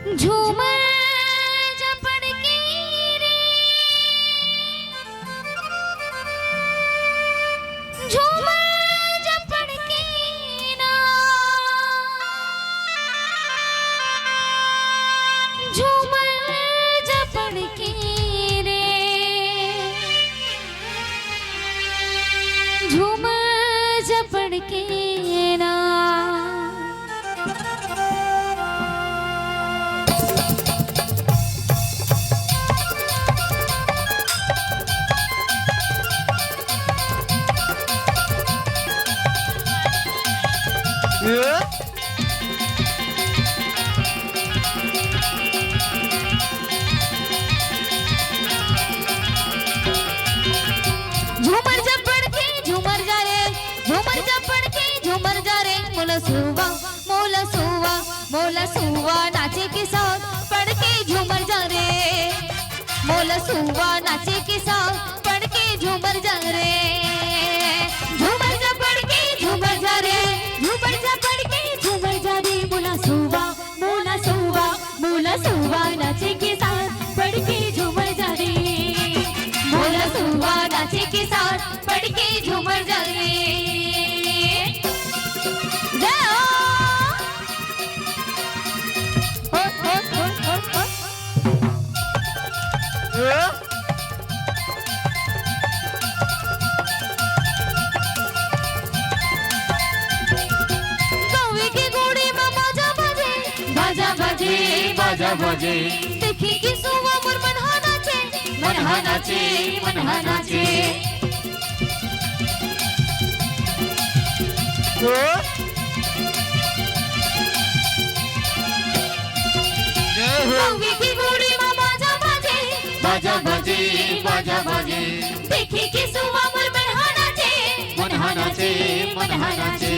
झूमर झपड़ के रे, झूमर झपड़ के ना, झूमर झपड़ के रे, झूमर झपड़ के ना। झूमर झपड़ के झूमर जा रे, झूमर झपड़ के झूमर जा रे, मोला सुवा मोला सुवा मोला सुवा नाचे के साथ पड़ के झूमर जा रे, मोला सुवा नाचे के साथ पड़ के झूमर जा रे। झूमर झपड़ के झूमर जा रे, झूमर झपड़ के झूमर जा रे, मोला सुवा मोला सुवा मोला सुवा नाचे के साथ पड़ के झूमर जा रे, मोला सुवा नाचे के साथ पड़ के झूमर जा रे। जाओ कौवे की घोड़ी में बाजा बजे, बाजा बजे बाजा बजे, देखी कि सुवा मोर मनहा नाचे, मनहा नाचे मनहा नाचे। कौवे की घोड़ी में बाजा बजे, बाजा बजे बाजा बजे, देखी कि सुवा मोर मनहा नाचे, मनहा नाचे मनहा नाचे।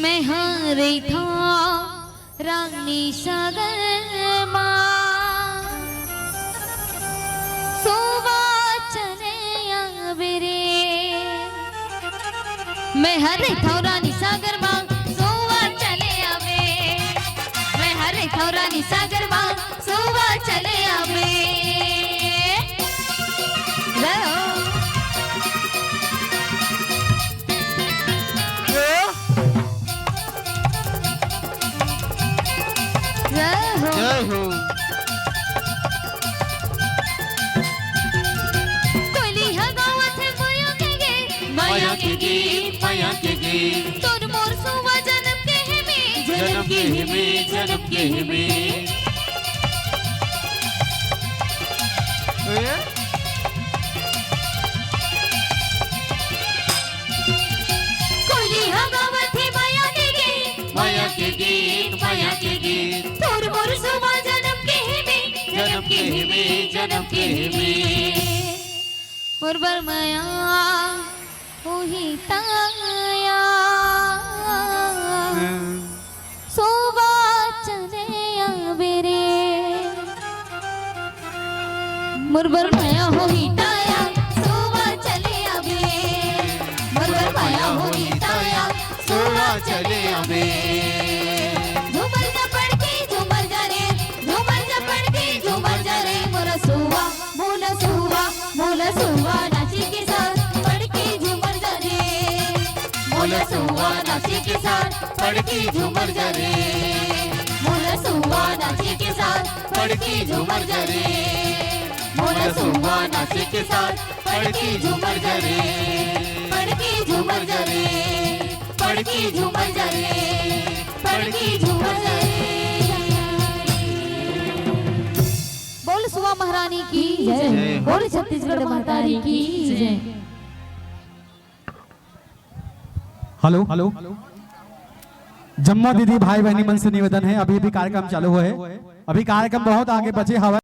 मैं हारे था रानी सागर माँ, सोवा चले आवे रे, मैं हरे था रानी सागर माँ, सोवा चले आवे, मैं हरे था रानी सागर माँ, सोवा चले आवे। कोयली हा गावात है माया के गीत, माया के गीत माया के गीत, तोर मोर सुवा जन्म के है में, जन्म के है में जन्म के है में। कोयली हा गावात है माया के गीत, माया के गीत माया के गीत, तोर मोर सुवा जन्म के है में, जन्म के है में जन्म के है में। मोर बरमाया ओही ताया, सोवा चले आवे रे, मोर बरमाया ओही ताया, सोवा चले आवे, मोर बरमाया ओही ताया, सोवा चले आवे। झूमर झपड़ के झूमर जा रे, झूमर झपड़ के झूमर जा रे, मोला सुवा मोला सुवा मोला सुवा नाचे के साथ पड़ के झूमर जा रे, मोला सुवा नाचे के साथ पड़ के झूमर जा रे, मोला सुवा नाचे के साथ पड़ के झूमर जा रे, मोला सुवा नाचे के साथ पड़ के झूमर जा रे, पड़ के झूमर जा रे, पड़ के झूमर जा रे, पड़ के झूमर जा रे। बोल सुवा महारानी की जय, बोल छत्तीसगढ़ मातारी की जय। हेलो हेलो, जम्मा दीदी भाई बहनी मन से निवेदन है, अभी भी कार्यक्रम चालू है, अभी कार्यक्रम बहुत आगे बचे हवा।